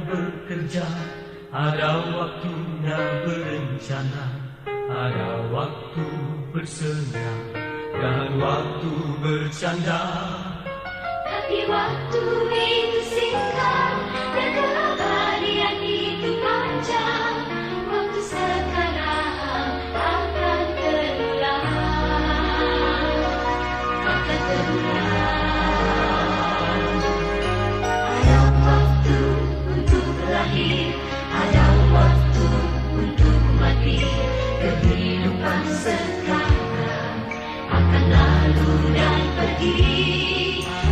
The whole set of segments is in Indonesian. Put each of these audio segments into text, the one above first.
Bekerja, ada waktunya berencana, ada waktu bersenang dan waktu bercanda. Tapi waktu itu singkat dan keabadian itu panjang. Waktu sekarang akan terulang, akan terulang. Ada waktu untuk mati. Kehidupan sekarang akan lalu dan pergi,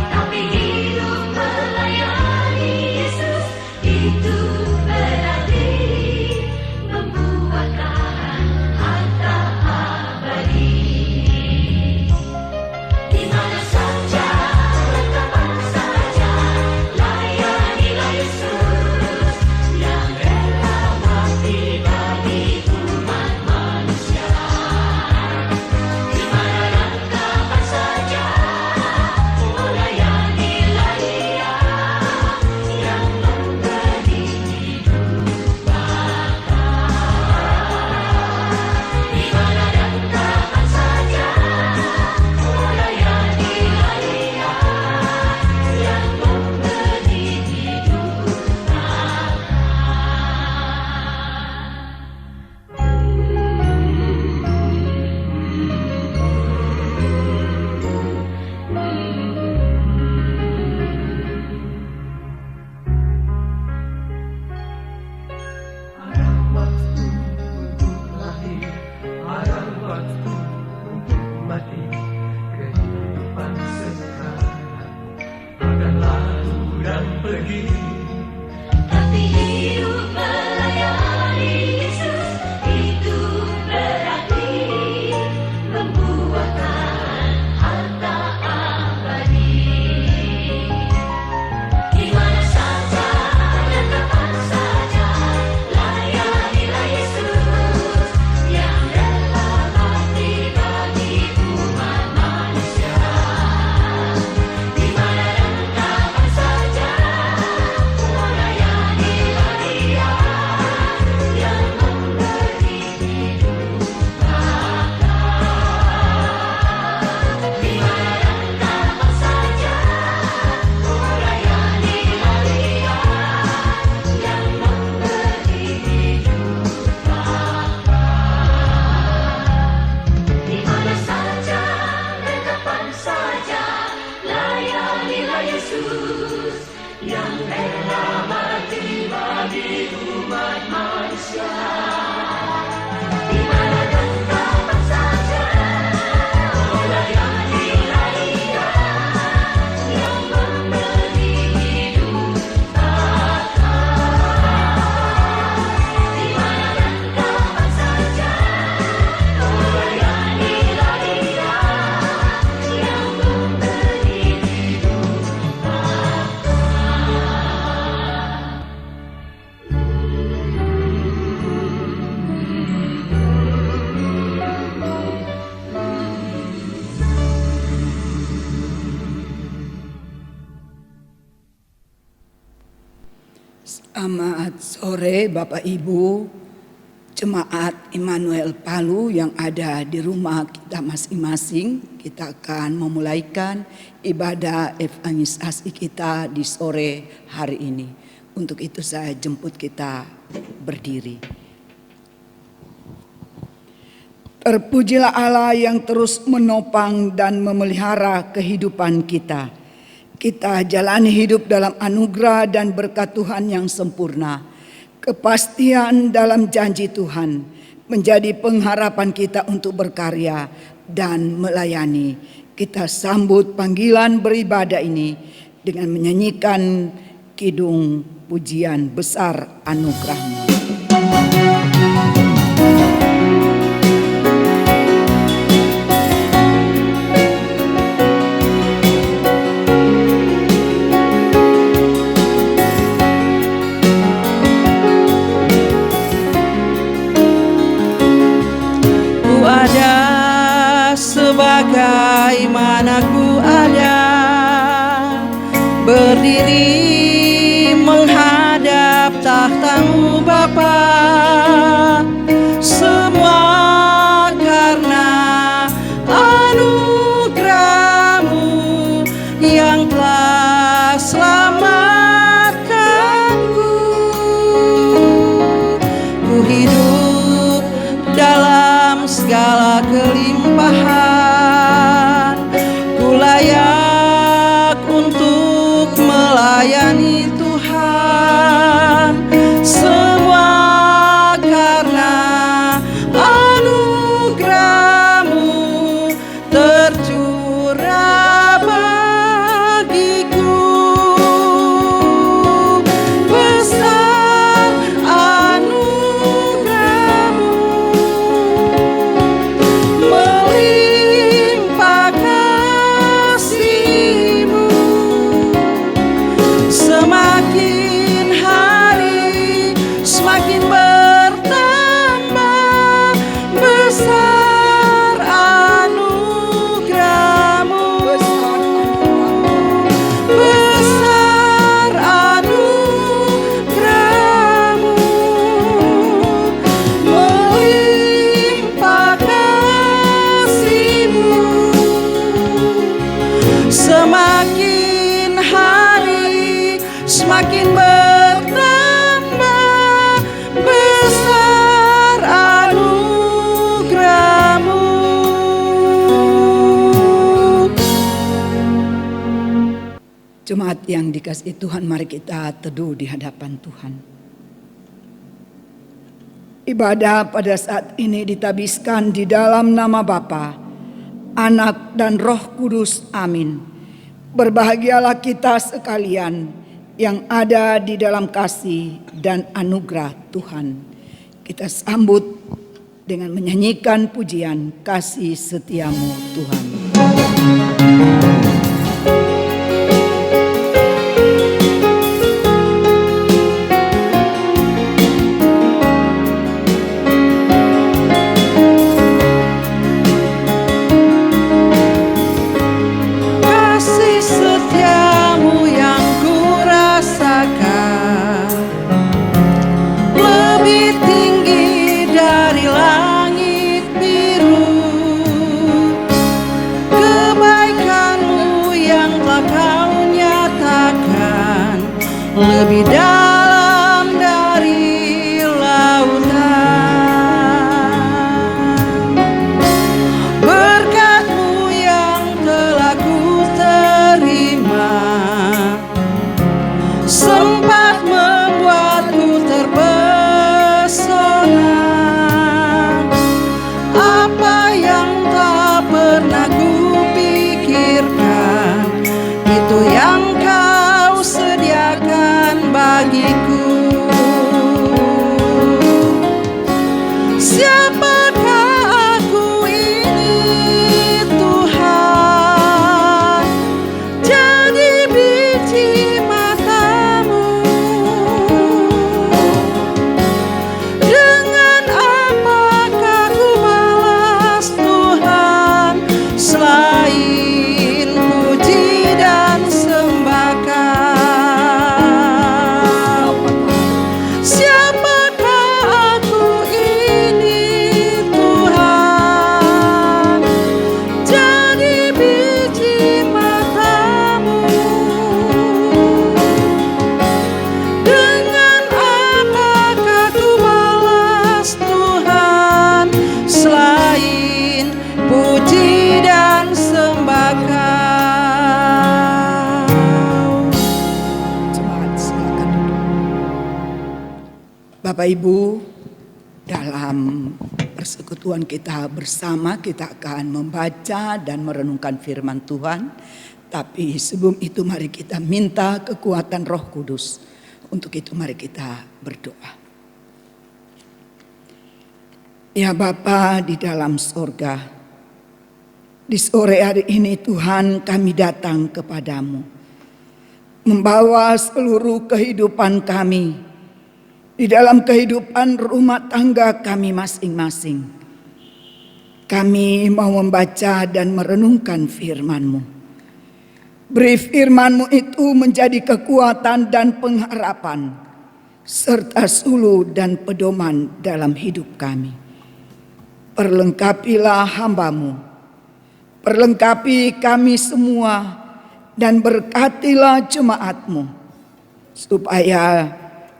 tapi hidup melayani Yesus itu berarti membuahkan harta abadi. Di mana saja dan kapan saja layanilah Yesus. Selamat sore Bapak Ibu, Jemaat Immanuel Palu yang ada di rumah kita masing-masing. Kita akan memulaikan ibadah evangelisasi kita di sore hari ini. Untuk itu saya jemput kita berdiri. Terpujilah Allah yang terus menopang dan memelihara kehidupan kita. Kita jalani hidup dalam anugerah dan berkat Tuhan yang sempurna. Kepastian dalam janji Tuhan menjadi pengharapan kita untuk berkarya dan melayani. Kita sambut panggilan beribadah ini dengan menyanyikan kidung pujian besar anugerah-Mu. berdiri menghadap tahta-Mu Bapa, semua karena anugerah-Mu yang telah selamatkanku. Ku hidup dalam segala kelimpahan, ku layak untuk melayani Tuhan. Semua karena anugerah-Mu tercurah bagiku. Besar anugerah-Mu, melimpah kasih-Mu, semakin hari semakin bertambah. Besar anugerah-Mu, besar anugerah-Mu, melimpah kasih-Mu, semakin hari semakin bertambah. Besar anugerah-Mu. Jemaat yang dikasihi Tuhan, mari kita teduh di hadapan Tuhan. Ibadah pada saat ini ditabiskan di dalam nama Bapa, Anak dan Roh Kudus. Amin. Berbahagialah kita sekalian yang ada di dalam kasih dan anugerah Tuhan. Kita sambut dengan menyanyikan pujian Kasih Setiamu Tuhan. Kasih setiamu yang kurasakan lebih tinggi dari langit biru. Kebaikanmu yang telah kau nyatakan lebih dalam dari lautan. Berkat-Mu yang telah ku terima sempat membuatku terpesona. Apa yang tak pernah ku pikirkan, itu yang kau sediakan bagiku. Siapakah aku ini Tuhan, jadi biji mata-Mu. Dengan apakah ku balas Tuhan, selain puji dan sembahkan. Siapakah aku ini Tuhan, jadi biji mata-Mu. Dengan apakah ku balas Tuhan, selain puji dan sembah Kau. Jemaat silakan duduk. Bapak Ibu, dalam persekutuan kita bersama kita akan membaca dan merenungkan firman Tuhan. Tapi sebelum itu mari kita minta kekuatan Roh Kudus. Untuk itu mari kita berdoa. Ya Bapa di dalam sorga, di sore hari ini Tuhan kami datang kepadamu, membawa seluruh kehidupan kami, di dalam kehidupan rumah tangga kami masing-masing. Kami mau membaca dan merenungkan firman-Mu. Beri firman-Mu itu menjadi kekuatan dan pengharapan, serta suluh dan pedoman dalam hidup kami. Perlengkapilah hamba-Mu, perlengkapi kami semua, dan berkatilah jemaat-Mu, supaya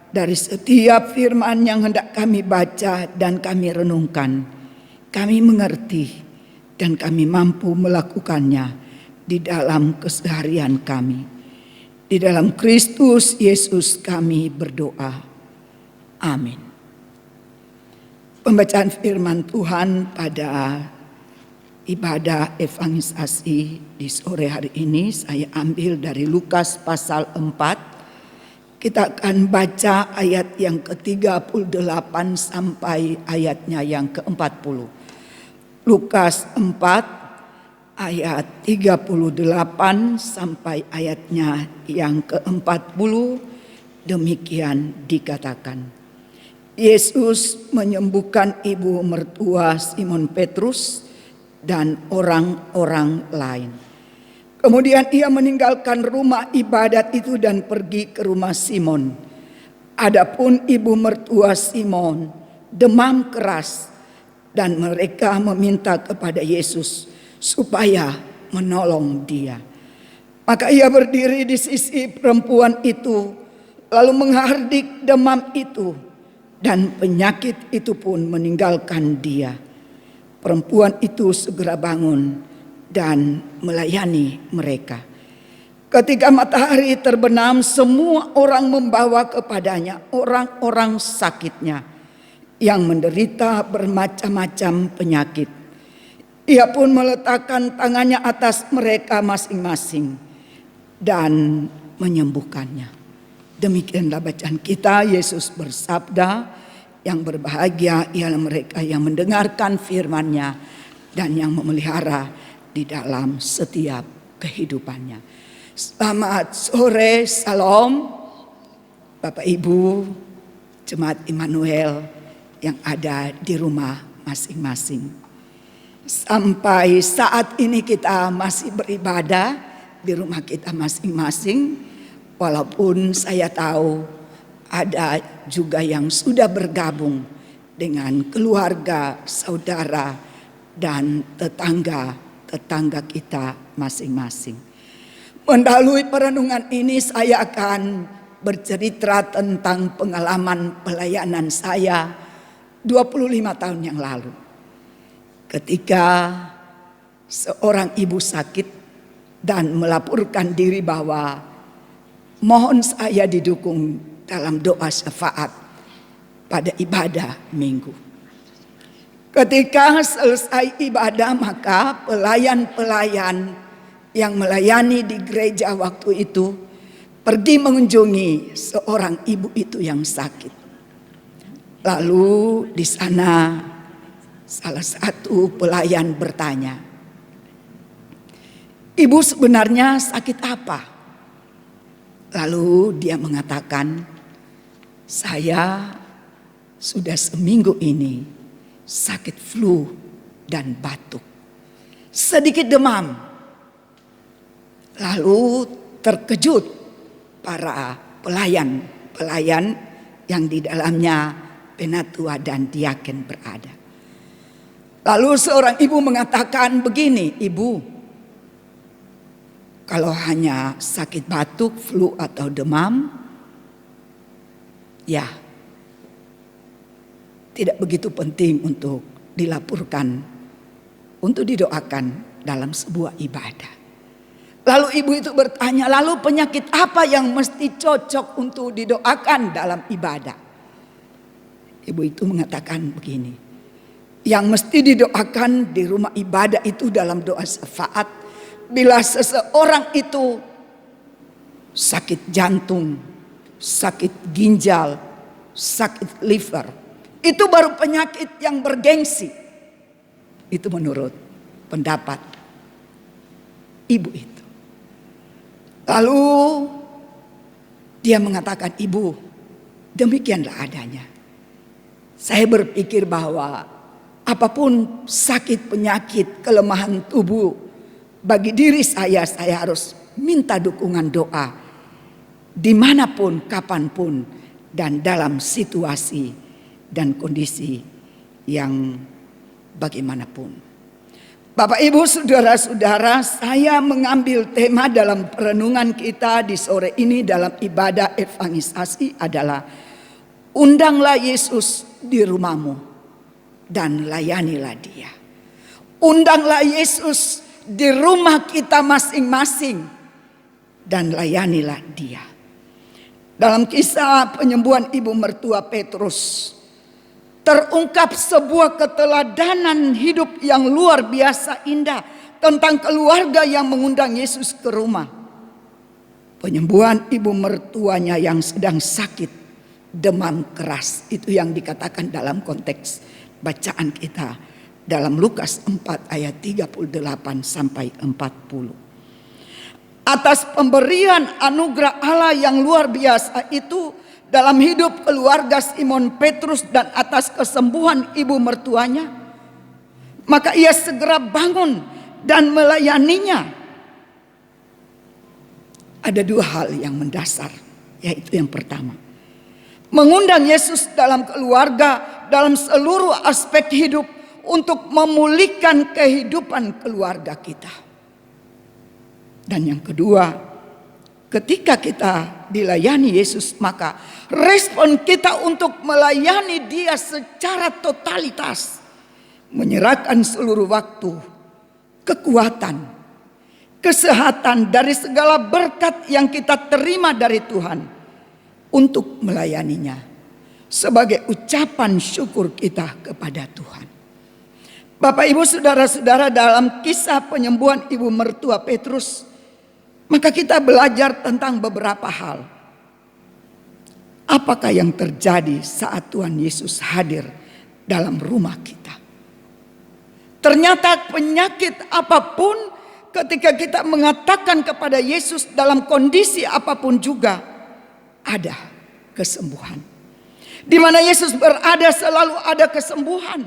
dari setiap firman yang hendak kami baca dan kami renungkan, kami mengerti dan kami mampu melakukannya di dalam keseharian kami. Di dalam Kristus Yesus kami berdoa. Amin. Pembacaan firman Tuhan pada ibadah evangelisasi di sore hari ini saya ambil dari Lukas pasal 4. Kita akan baca ayat yang ke-38 sampai ayatnya yang ke-40. Lukas 4 ayat 38 sampai ayatnya yang ke-40, demikian dikatakan. Yesus menyembuhkan ibu mertua Simon Petrus dan orang-orang lain. Kemudian ia meninggalkan rumah ibadat itu dan pergi ke rumah Simon. Adapun ibu mertua Simon demam keras, dan mereka meminta kepada Yesus supaya menolong dia. Maka ia berdiri di sisi perempuan itu, lalu menghardik demam itu, dan penyakit itu pun meninggalkan dia. Perempuan itu segera bangun dan melayani mereka. Ketika matahari terbenam, semua orang membawa kepadanya orang-orang sakitnya yang menderita bermacam-macam penyakit. Ia pun meletakkan tangannya atas mereka masing-masing dan menyembuhkannya. Demikianlah bacaan kita. Yesus bersabda, yang berbahagia ialah mereka yang mendengarkan firman-Nya dan yang memelihara di dalam setiap kehidupannya. Selamat sore, salam Bapak Ibu, Jemaat Immanuel yang ada di rumah masing-masing. Sampai saat ini kita masih beribadah di rumah kita masing-masing, walaupun saya tahu ada juga yang sudah bergabung dengan keluarga, saudara, dan tetangga kita masing-masing. Mendahului perenungan ini saya akan bercerita tentang pengalaman pelayanan saya 25 tahun yang lalu. Ketika seorang ibu sakit dan melaporkan diri bahwa mohon saya didukung dalam doa syafaat pada ibadah minggu. Ketika selesai ibadah, maka pelayan-pelayan yang melayani di gereja waktu itu pergi mengunjungi seorang ibu itu yang sakit. Lalu di sana salah satu pelayan bertanya, "Ibu sebenarnya sakit apa?" Lalu dia mengatakan, "Saya sudah seminggu ini sakit flu dan batuk, sedikit demam." Lalu terkejut para pelayan yang di dalamnya penatua dan diaken berada. Lalu seorang ibu mengatakan begini, "Ibu, kalau hanya sakit batuk, flu atau demam, ya tidak begitu penting untuk dilaporkan, untuk didoakan dalam sebuah ibadah." Lalu ibu itu bertanya, "Lalu penyakit apa yang mesti cocok untuk didoakan dalam ibadah?" Ibu itu mengatakan begini, "Yang mesti didoakan di rumah ibadah itu dalam doa syafaat, bila seseorang itu sakit jantung, sakit ginjal, sakit liver, itu baru penyakit yang bergengsi." Itu menurut pendapat ibu itu. Lalu dia mengatakan, "Ibu, demikianlah adanya. Saya berpikir bahwa apapun sakit, penyakit, kelemahan tubuh bagi diri saya harus minta dukungan doa dimanapun, kapanpun, dan dalam situasi dan kondisi yang bagaimanapun. Bapak, Ibu, saudara-saudara, saya mengambil tema dalam renungan kita di sore ini dalam ibadah evangelisasi adalah undanglah Yesus di rumahmu dan layanilah Dia. Undanglah Yesus di rumah kita masing-masing dan layanilah Dia. Dalam kisah penyembuhan ibu mertua Petrus, terungkap sebuah keteladanan hidup yang luar biasa indah tentang keluarga yang mengundang Yesus ke rumah. Penyembuhan ibu mertuanya yang sedang sakit demam keras, itu yang dikatakan dalam konteks bacaan kita dalam Lukas 4 ayat 38 sampai 40. Atas pemberian anugerah Allah yang luar biasa itu dalam hidup keluarga Simon Petrus dan atas kesembuhan ibu mertuanya, maka ia segera bangun dan melayaninya. Ada dua hal yang mendasar, yaitu yang pertama, mengundang Yesus dalam keluarga, dalam seluruh aspek hidup untuk memulihkan kehidupan keluarga kita. Dan yang kedua, ketika kita dilayani Yesus, maka respon kita untuk melayani Dia secara totalitas, menyerahkan seluruh waktu, kekuatan, kesehatan dari segala berkat yang kita terima dari Tuhan untuk melayaninya sebagai ucapan syukur kita kepada Tuhan. Bapak, Ibu, saudara-saudara, dalam kisah penyembuhan ibu mertua Petrus, maka kita belajar tentang beberapa hal. Apakah yang terjadi saat Tuhan Yesus hadir dalam rumah kita? Ternyata penyakit apapun, ketika kita mengatakan kepada Yesus dalam kondisi apapun juga, ada kesembuhan. Di mana Yesus berada selalu ada kesembuhan.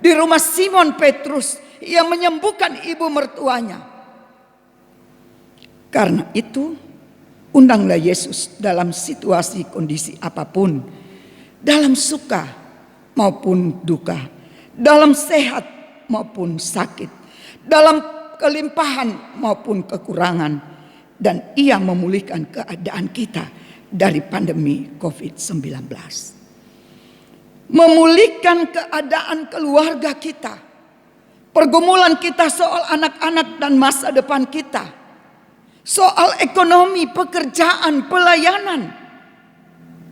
Di rumah Simon Petrus, ia menyembuhkan ibu mertuanya. Karena itu, undanglah Yesus dalam situasi kondisi apapun, dalam suka maupun duka, dalam sehat maupun sakit, dalam kelimpahan maupun kekurangan, dan ia memulihkan keadaan kita dari pandemi COVID-19. Memulihkan keadaan keluarga kita, pergumulan kita soal anak-anak dan masa depan kita, soal ekonomi, pekerjaan, pelayanan,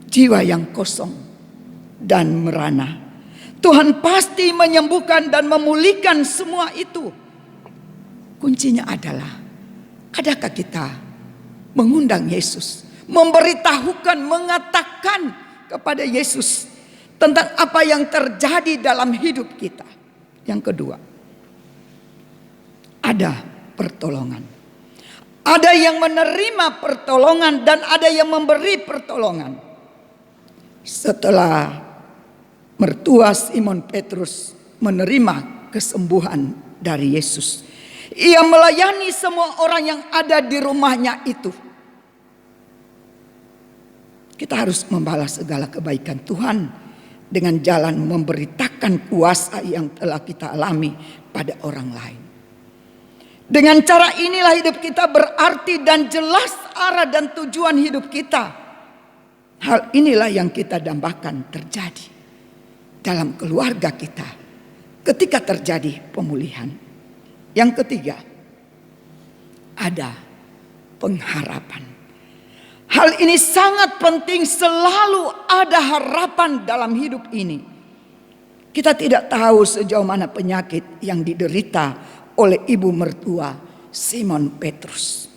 jiwa yang kosong dan merana. Tuhan pasti menyembuhkan dan memulihkan semua itu. Kuncinya adalah, adakah kita mengundang Yesus, memberitahukan, mengatakan kepada Yesus tentang apa yang terjadi dalam hidup kita. Yang kedua, ada pertolongan. Ada yang menerima pertolongan dan ada yang memberi pertolongan. Setelah mertua Simon Petrus menerima kesembuhan dari Yesus, ia melayani semua orang yang ada di rumahnya itu. Kita harus membalas segala kebaikan Tuhan dengan jalan memberitakan kuasa yang telah kita alami pada orang lain. Dengan cara inilah hidup kita berarti dan jelas arah dan tujuan hidup kita. Hal inilah yang kita dambakan terjadi dalam keluarga kita ketika terjadi pemulihan. Yang ketiga, ada pengharapan. Hal ini sangat penting, selalu ada harapan dalam hidup ini. Kita tidak tahu sejauh mana penyakit yang diderita oleh ibu mertua Simon Petrus.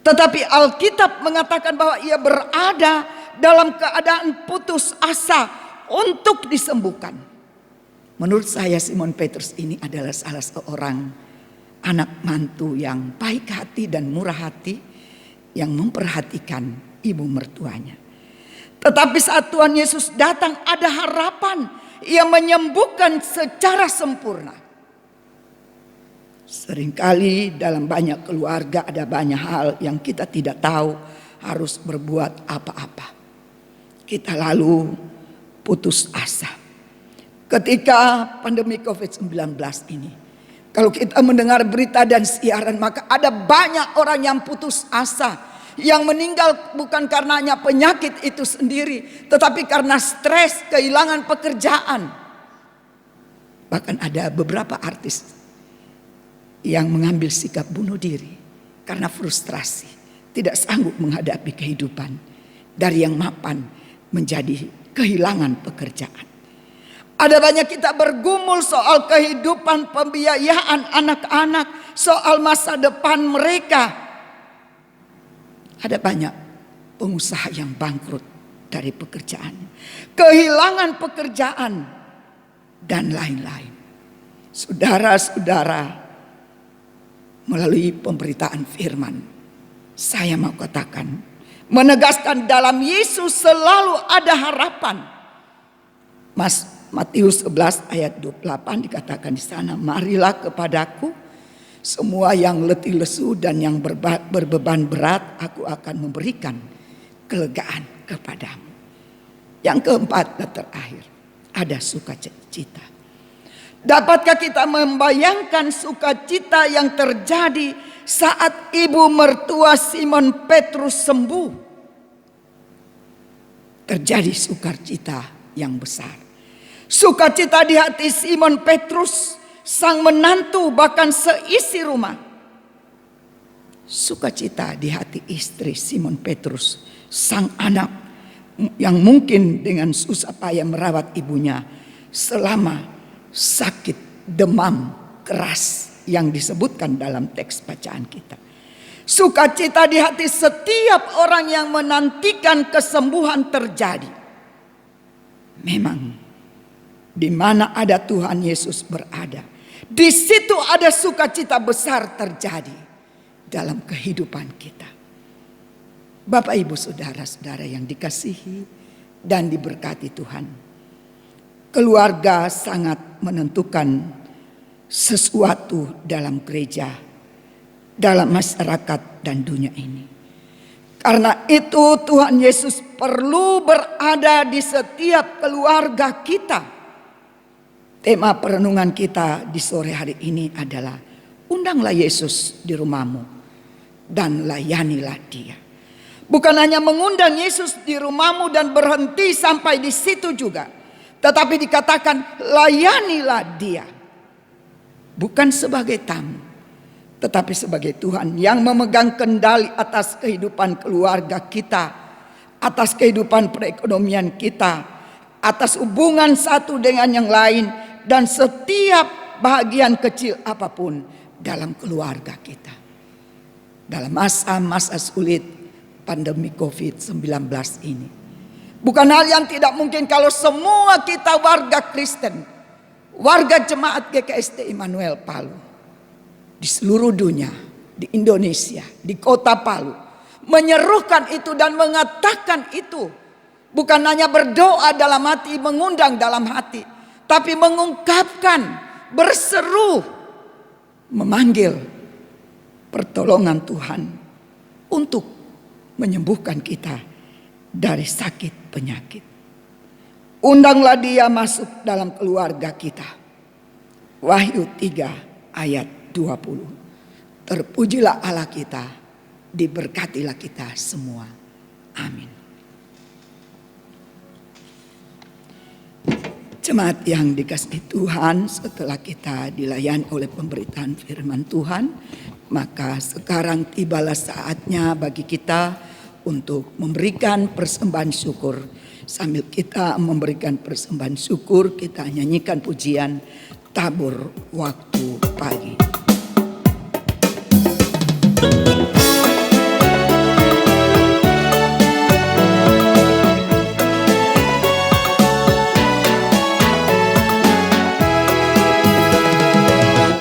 Tetapi Alkitab mengatakan bahwa ia berada dalam keadaan putus asa untuk disembuhkan. Menurut saya Simon Petrus ini adalah salah seorang anak mantu yang baik hati dan murah hati, yang memperhatikan ibu mertuanya. Tetapi saat Tuhan Yesus datang, ada harapan. Ia menyembuhkan secara sempurna. Seringkali dalam banyak keluarga ada banyak hal yang kita tidak tahu harus berbuat apa-apa. Kita lalu putus asa. Ketika pandemi COVID-19 ini, kalau kita mendengar berita dan siaran, maka ada banyak orang yang putus asa, yang meninggal bukan karenanya penyakit itu sendiri, tetapi karena stres, kehilangan pekerjaan. Bahkan ada beberapa artis yang mengambil sikap bunuh diri karena frustrasi, tidak sanggup menghadapi kehidupan, dari yang mapan menjadi kehilangan pekerjaan. Ada banyak kita bergumul soal kehidupan pembiayaan anak-anak, soal masa depan mereka. Ada banyak pengusaha yang bangkrut dari pekerjaan, kehilangan pekerjaan, dan lain-lain. Saudara-saudara, melalui pemberitaan firman, saya mau katakan, menegaskan dalam Yesus selalu ada harapan. Matius 11 ayat 28 dikatakan di sana, marilah kepadaku semua yang letih lesu dan yang berbeban berat, aku akan memberikan kelegaan kepadamu. Yang keempat dan terakhir, ada sukacita. Dapatkah kita membayangkan sukacita yang terjadi saat ibu mertua Simon Petrus sembuh? Terjadi sukacita yang besar. Sukacita di hati Simon Petrus, sang menantu, bahkan seisi rumah. Sukacita di hati istri Simon Petrus, sang anak yang mungkin dengan susah payah merawat ibunya selama sakit demam keras yang disebutkan dalam teks bacaan kita. Sukacita di hati setiap orang yang menantikan kesembuhan terjadi. Memang di mana ada Tuhan Yesus berada, di situ ada sukacita besar terjadi dalam kehidupan kita. Bapak, Ibu, saudara-saudara yang dikasihi dan diberkati Tuhan, keluarga sangat menentukan sesuatu dalam gereja, dalam masyarakat dan dunia ini. Karena itu Tuhan Yesus perlu berada di setiap keluarga kita. Tema perenungan kita di sore hari ini adalah, undanglah Yesus di rumahmu dan layanilah Dia. Bukan hanya mengundang Yesus di rumahmu dan berhenti sampai di situ juga, tetapi dikatakan layanilah Dia. Bukan sebagai tamu, tetapi sebagai Tuhan yang memegang kendali atas kehidupan keluarga kita, atas kehidupan perekonomian kita, atas hubungan satu dengan yang lain, dan setiap bahagian kecil apapun dalam keluarga kita. Dalam masa-masa sulit pandemi COVID-19 ini, bukan hal yang tidak mungkin kalau semua kita warga Kristen, warga jemaat GKST Immanuel Palu, di seluruh dunia, di Indonesia, di kota Palu, menyerukan itu dan mengatakan itu. Bukan hanya berdoa dalam hati, mengundang dalam hati, tapi mengungkapkan, berseru, memanggil pertolongan Tuhan untuk menyembuhkan kita dari sakit penyakit. Undanglah Dia masuk dalam keluarga kita. Wahyu 3 ayat 20. Terpujilah Allah kita, diberkatilah kita semua. Amin. Jemaat yang dikasihi Tuhan, setelah kita dilayani oleh pemberitaan firman Tuhan, maka sekarang tibalah saatnya bagi kita untuk memberikan persembahan syukur. Sambil kita memberikan persembahan syukur, kita nyanyikan pujian Tabur Waktu Pagi.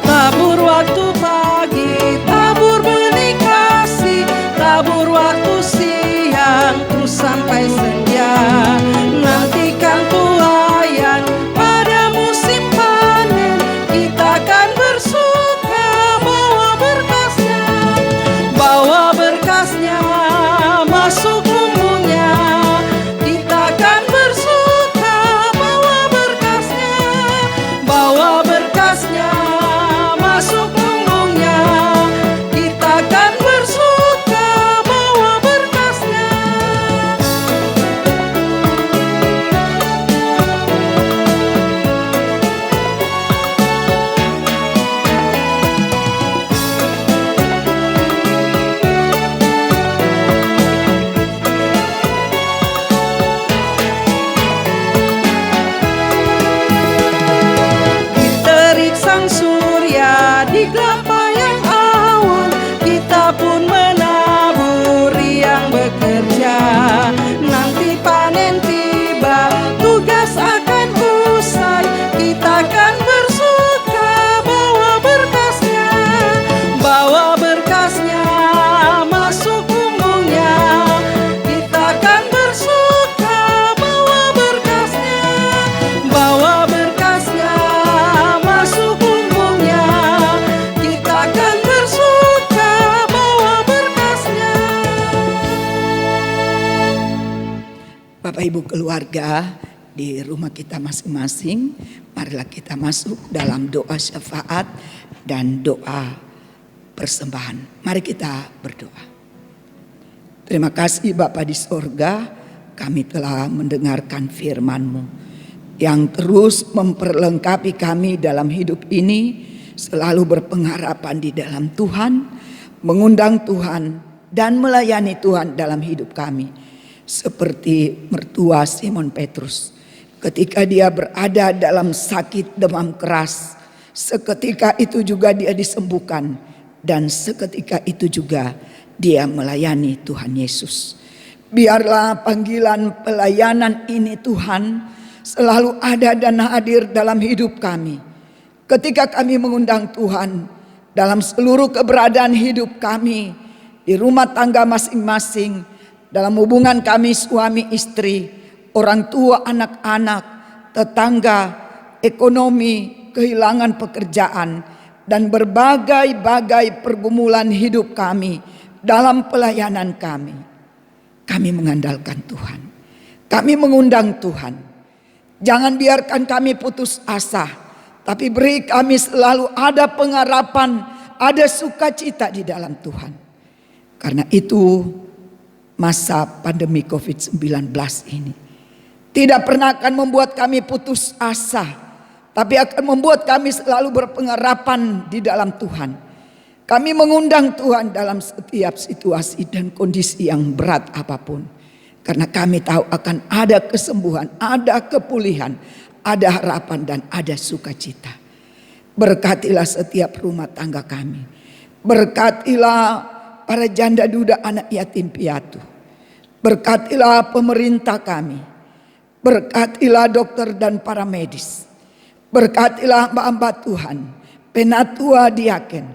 Tabur waktu pagi, tabur benih kasih, tabur waktu siang, terus sampai senja. Nantikan tuayan pada musim panen, kita akan bersuka. Bapak Ibu keluarga di rumah kita masing-masing, marilah kita masuk dalam doa syafaat dan doa persembahan. Mari kita berdoa. Terima kasih Bapa di sorga, kami telah mendengarkan firman-Mu yang terus memperlengkapi kami dalam hidup ini, selalu berpengharapan di dalam Tuhan, mengundang Tuhan dan melayani Tuhan dalam hidup kami. Seperti mertua Simon Petrus, ketika dia berada dalam sakit demam keras, seketika itu juga dia disembuhkan, dan seketika itu juga dia melayani Tuhan Yesus. Biarlah panggilan pelayanan ini Tuhan selalu ada dan hadir dalam hidup kami. Ketika kami mengundang Tuhan dalam seluruh keberadaan hidup kami, di rumah tangga masing-masing, dalam hubungan kami suami istri, orang tua anak-anak, tetangga, ekonomi, kehilangan pekerjaan, dan berbagai-bagai pergumulan hidup kami dalam pelayanan kami. Kami mengandalkan Tuhan. Kami mengundang Tuhan. Jangan biarkan kami putus asa, tapi beri kami selalu ada pengharapan, ada sukacita di dalam Tuhan. Karena itu masa pandemi COVID-19 ini tidak pernah akan membuat kami putus asa, tapi akan membuat kami selalu berpengharapan di dalam Tuhan. Kami mengundang Tuhan dalam setiap situasi dan kondisi yang berat apapun. Karena kami tahu akan ada kesembuhan, ada kepulihan, ada harapan dan ada sukacita. Berkatilah setiap rumah tangga kami. Berkatilah para janda duda anak yatim piatu. Berkatilah pemerintah kami. Berkatilah dokter dan para medis. Berkatilah hamba Tuhan, penatua diaken.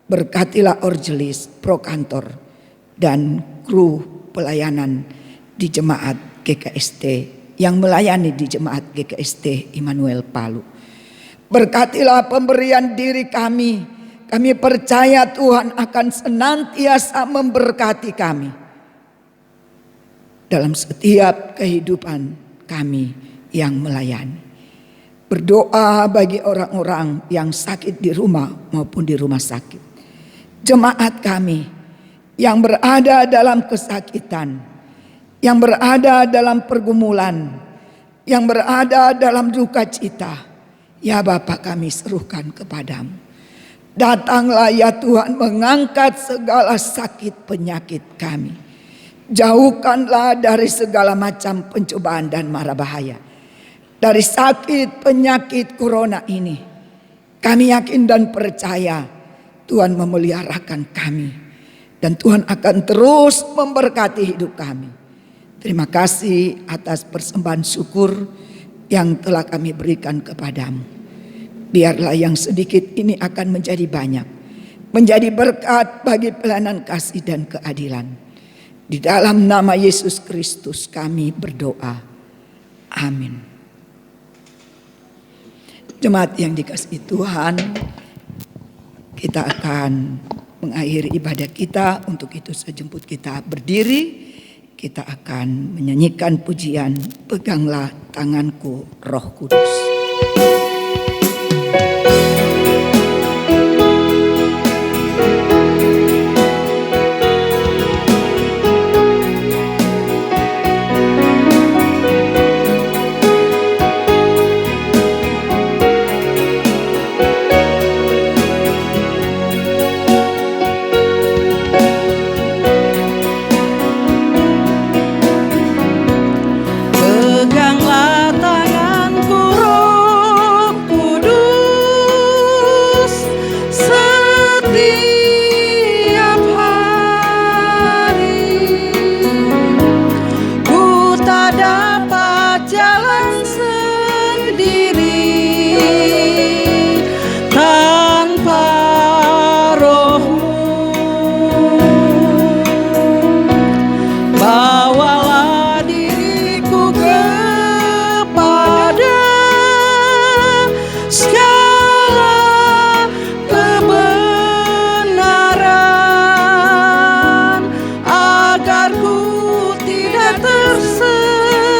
Berkatilah orgelis, prokantor, dan kru pelayanan di jemaat GKST yang melayani di jemaat GKST Immanuel Palu. Berkatilah pemberian diri kami. Kami percaya Tuhan akan senantiasa memberkati kami dalam setiap kehidupan kami yang melayani. Berdoa bagi orang-orang yang sakit di rumah maupun di rumah sakit. Jemaat kami yang berada dalam kesakitan, yang berada dalam pergumulan, yang berada dalam duka cita, ya Bapa kami serukan kepadamu. Datanglah ya Tuhan mengangkat segala sakit penyakit kami. Jauhkanlah dari segala macam pencobaan dan mara bahaya. Dari sakit penyakit corona ini, kami yakin dan percaya Tuhan memeliharakan kami. Dan Tuhan akan terus memberkati hidup kami. Terima kasih atas persembahan syukur yang telah kami berikan kepadamu. Biarlah yang sedikit ini akan menjadi banyak. Menjadi berkat bagi pelayanan kasih dan keadilan. Di dalam nama Yesus Kristus kami berdoa. Amin. Jemaat yang dikasihi Tuhan, kita akan mengakhiri ibadah kita. Untuk itu sejemput kita berdiri, kita akan menyanyikan pujian Peganglah Tanganku Roh Kudus. Peganglah tanganku Roh Kudus, setiap hari ku tak dapat jalan sendiri tanpa Roh-Mu. Bawalah diriku kepada segala kebenaran, agar ku tidak tersesat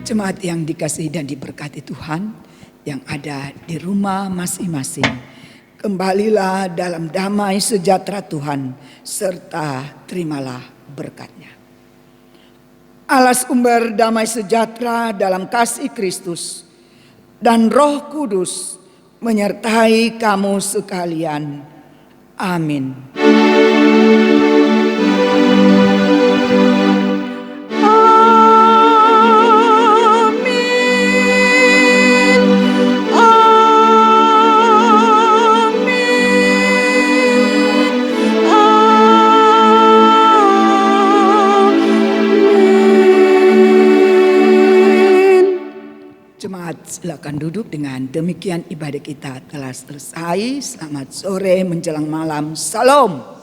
Jemaat yang dikasihi dan diberkati Tuhan yang ada di rumah masing-masing, kembalilah dalam damai sejahtera Tuhan serta terimalah berkat-Nya. Allah sumber damai sejahtera dalam kasih Kristus dan Roh Kudus menyertai kamu sekalian. Amin. Jemaat silakan duduk. Dengan demikian ibadah kita telah selesai. Selamat sore menjelang malam. Salam.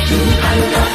Tuhan